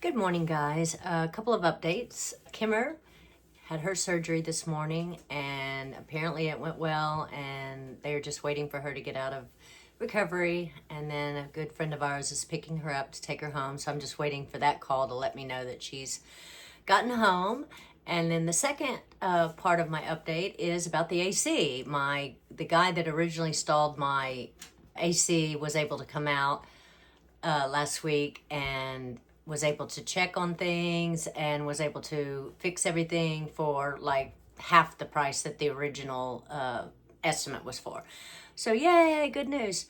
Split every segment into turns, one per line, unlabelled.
Good morning, guys. A couple of updates. Kimmer had her surgery this morning, and apparently it went well, and they're just waiting for her to get out of recovery. And then a good friend of ours is picking her up to take her home, so I'm just waiting for that call to let me know that she's gotten home. And then the second part of my update is about the AC. The guy that originally installed my AC was able to come out last week and was able to check on things and was able to fix everything for like half the price that the original estimate was for. So yay, good news.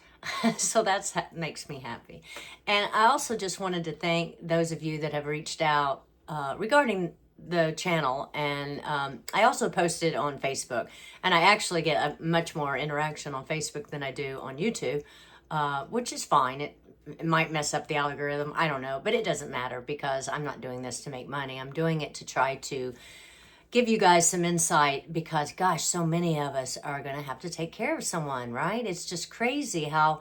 So that makes me happy. And I also just wanted to thank those of you that have reached out regarding the channel. And I also posted on Facebook, and I actually get a much more interaction on Facebook than I do on YouTube, which is fine. It might mess up the algorithm. I don't know, but it doesn't matter because I'm not doing this to make money. I'm doing it to try to give you guys some insight because, gosh, so many of us are going to have to take care of someone, right? It's just crazy how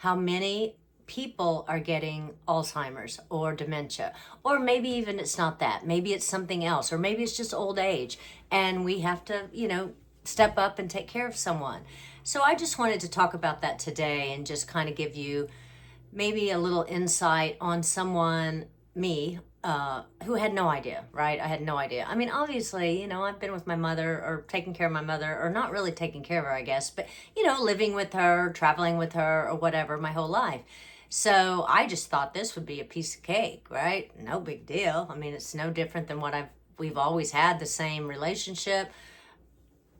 many people are getting Alzheimer's or dementia, or maybe even it's not that. Maybe it's something else, or maybe it's just old age, and we have to, step up and take care of someone. So I just wanted to talk about that today and just kind of give you maybe a little insight on me, who had no idea, right? I had no idea. I mean, obviously, I've been with my mother or taking care of my mother, or not really taking care of her, I guess, but, living with her, traveling with her, or whatever my whole life. So I just thought this would be a piece of cake, right? No big deal. I mean, it's no different than we've always had the same relationship,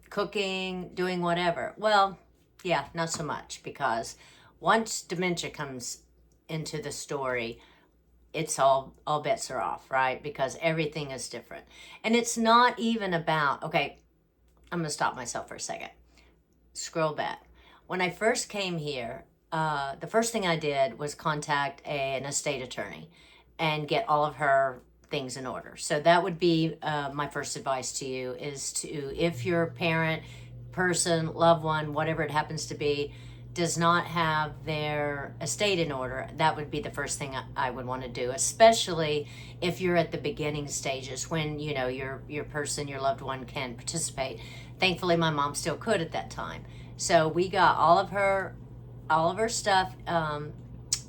cooking, doing whatever. Well, yeah, not so much, because once dementia comes into the story, it's all bets are off, right? Because everything is different. And it's not even about, okay, I'm going to stop myself for a second. Scroll back. When I first came here, the first thing I did was contact an estate attorney and get all of her things in order. So that would be my first advice to you, is to, if your parent, person, loved one, whatever it happens to be, does not have their estate in order, that would be the first thing I would want to do, especially if you're at the beginning stages when, your person, your loved one can participate. Thankfully, my mom still could at that time. So we got all of her stuff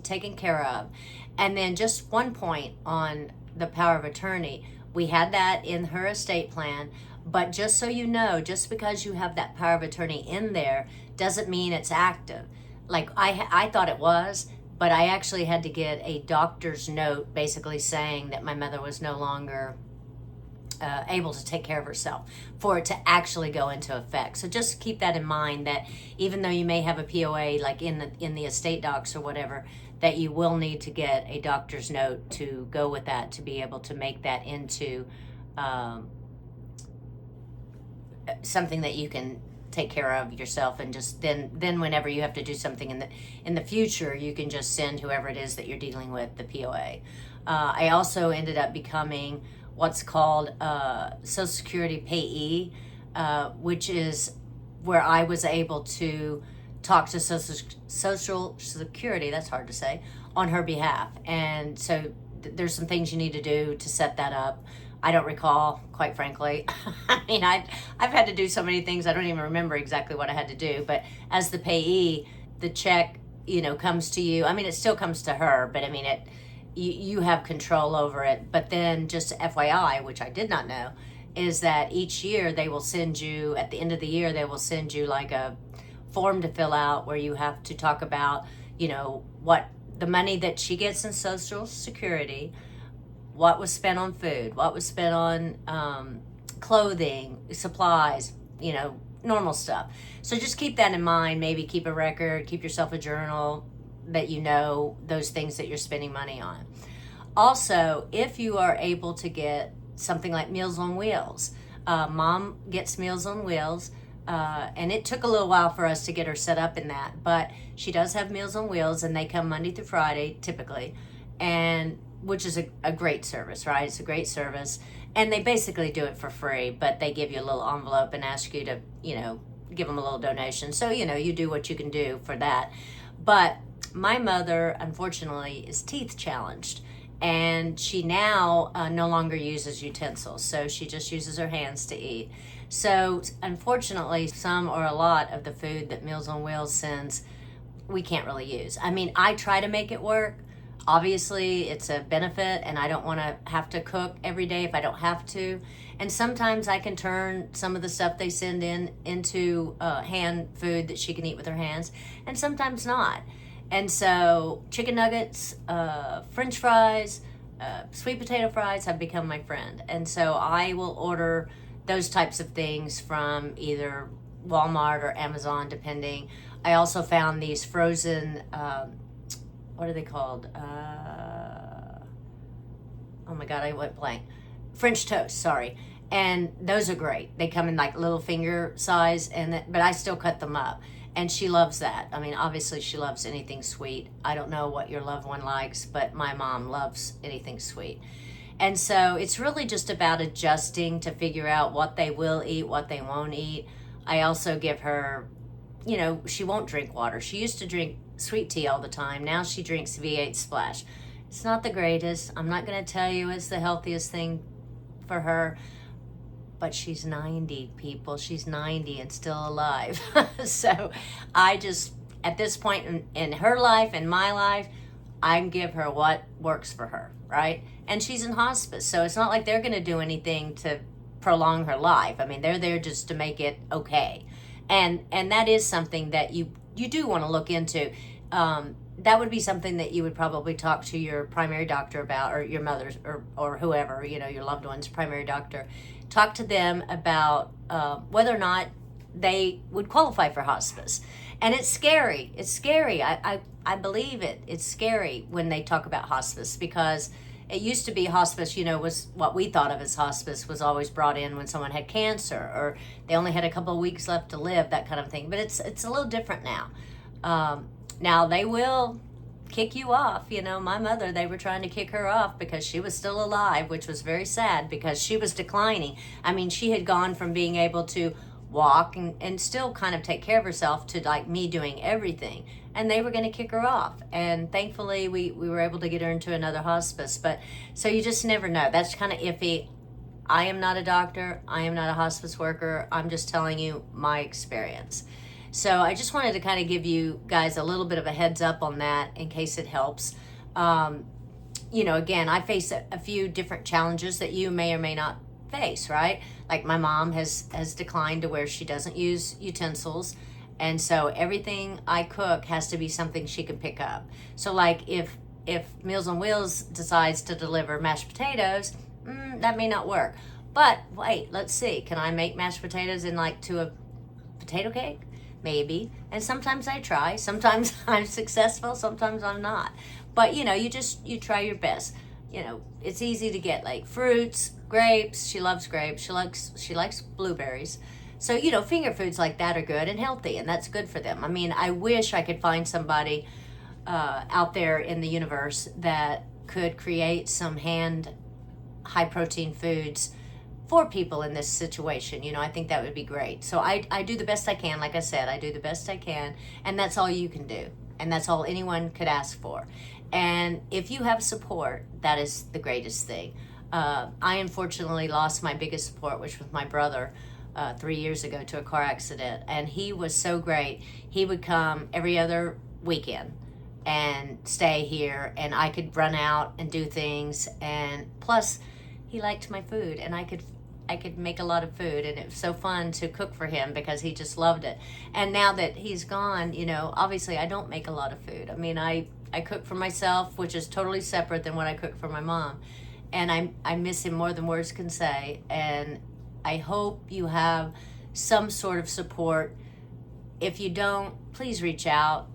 taken care of. And then just one point on the power of attorney, we had that in her estate plan. But just so you know, just because you have that power of attorney in there doesn't mean it's active. Like I thought it was, but I actually had to get a doctor's note basically saying that my mother was no longer able to take care of herself for it to actually go into effect. So just keep that in mind, that even though you may have a POA like in the estate docs or whatever, that you will need to get a doctor's note to go with that, to be able to make that into something that you can take care of yourself. And just then whenever you have to do something in the future, you can just send whoever it is that you're dealing with the POA. I also ended up becoming what's called Social Security payee, which is where I was able to talk to Social Security, that's hard to say, on her behalf. And so there's some things you need to do to set that up. I don't recall, quite frankly. I mean, I've had to do so many things, I don't even remember exactly what I had to do. But as the payee, the check, comes to you. I mean, it still comes to her, but I mean, you have control over it. But then, just FYI, which I did not know, is that each year they will send you, at the end of the year, they will send you like a form to fill out where you have to talk about, what the money that she gets in Social Security, what was spent on food, what was spent on clothing, supplies, normal stuff. So just keep that in mind. Maybe keep a record, keep yourself a journal that those things that you're spending money on. Also, if you are able to get something like Meals on Wheels, Mom gets Meals on Wheels, and it took a little while for us to get her set up in that, but she does have Meals on Wheels, and they come Monday through Friday, typically, and which is a great service, right? It's a great service. And they basically do it for free, but they give you a little envelope and ask you to, give them a little donation. So, you do what you can do for that. But my mother, unfortunately, is teeth challenged. And she now no longer uses utensils, so she just uses her hands to eat. So unfortunately, some or a lot of the food that Meals on Wheels sends, we can't really use. I mean, I try to make it work. Obviously, it's a benefit, and I don't want to have to cook every day if I don't have to. And sometimes I can turn some of the stuff they send in into hand food that she can eat with her hands, and sometimes not. And so chicken nuggets, French fries, sweet potato fries have become my friend. And so I will order those types of things from either Walmart or Amazon, depending. I also found these frozen, what are they called? Oh my God, I went blank. French toast, sorry. And those are great. They come in like little finger size, but I still cut them up. And she loves that. I mean, obviously she loves anything sweet. I don't know what your loved one likes, but my mom loves anything sweet. And so it's really just about adjusting to figure out what they will eat, what they won't eat. I also give her, she won't drink water. She used to drink sweet tea all the time. Now she drinks V8 Splash. It's not the greatest. I'm not going to tell you it's the healthiest thing for her. But she's 90, people. She's 90 and still alive. So I just, at this point in her life, in my life, I give her what works for her, right? And she's in hospice, so it's not like they're going to do anything to prolong her life. I mean, they're there just to make it okay. And that is something that you do want to look into. That would be something that you would probably talk to your primary doctor about, or your mother's, or whoever, your loved one's primary doctor. Talk to them about whether or not they would qualify for hospice. And it's scary. It's scary. I believe it. It's scary when they talk about hospice, because it used to be hospice, was what we thought of as hospice was always brought in when someone had cancer, or they only had a couple of weeks left to live, that kind of thing. But it's a little different now. Now they will kick you off. My mother, they were trying to kick her off because she was still alive, which was very sad because she was declining. I mean, she had gone from being able to walk and still kind of take care of herself to like me doing everything. And they were going to kick her off. And thankfully, we were able to get her into another hospice. But so you just never know. That's kind of iffy. I am not a doctor. I am not a hospice worker. I'm just telling you my experience. So I just wanted to kind of give you guys a little bit of a heads up on that in case it helps. Again, I face a few different challenges that you may or may not face, right? Like my mom has declined to where she doesn't use utensils. And so everything I cook has to be something she can pick up. So like if Meals on Wheels decides to deliver mashed potatoes, that may not work. But wait, let's see. Can I make mashed potatoes to a potato cake? Maybe. And sometimes I try. Sometimes I'm successful. Sometimes I'm not. But you try your best. It's easy to get like fruits, grapes. She loves grapes. She likes blueberries. So finger foods like that are good and healthy, and that's good for them. I mean, I wish I could find somebody out there in the universe that could create some hand high protein foods for people in this situation. I think that would be great. So I do the best I can. Like I said, I do the best I can, and that's all you can do. And that's all anyone could ask for. And if you have support, that is the greatest thing. I unfortunately lost my biggest support, which was my brother, 3 years ago to a car accident. And he was so great. He would come every other weekend and stay here, and I could run out and do things. And plus, he liked my food, and I could make a lot of food, and it was so fun to cook for him because he just loved it. And now that he's gone, obviously I don't make a lot of food. I mean, I cook for myself, which is totally separate than what I cook for my mom. And I miss him more than words can say. And I hope you have some sort of support. If you don't, please reach out.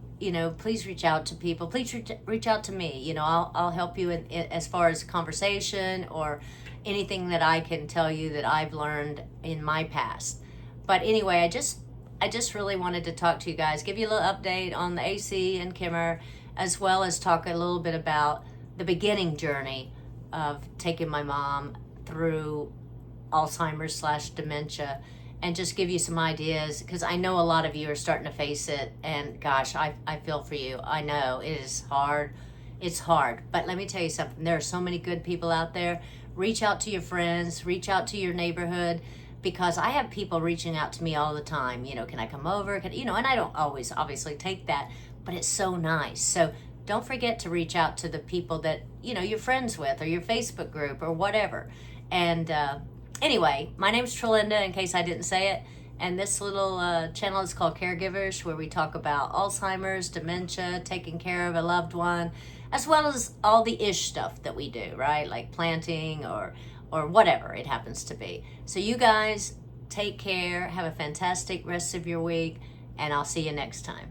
Please reach out to people. Please reach out to me. I'll help you in as far as conversation or anything that I can tell you that I've learned in my past. But anyway, I just really wanted to talk to you guys, give you a little update on the AC and Kimmer, as well as talk a little bit about the beginning journey of taking my mom through Alzheimer's / dementia, and just give you some ideas, because I know a lot of you are starting to face it, and gosh, I feel for you. I know it is hard. It's hard, but let me tell you something. There are so many good people out there. Reach out to your friends, reach out to your neighborhood, because I have people reaching out to me all the time. You know, can I come over? And I don't always obviously take that, but it's so nice. So don't forget to reach out to the people that, you're friends with, or your Facebook group or whatever. And anyway, my name's Trelinda, in case I didn't say it. And this little channel is called Caregivers, where we talk about Alzheimer's, dementia, taking care of a loved one, as well as all the ish stuff that we do, right? Like planting or whatever it happens to be. So you guys take care, have a fantastic rest of your week, and I'll see you next time.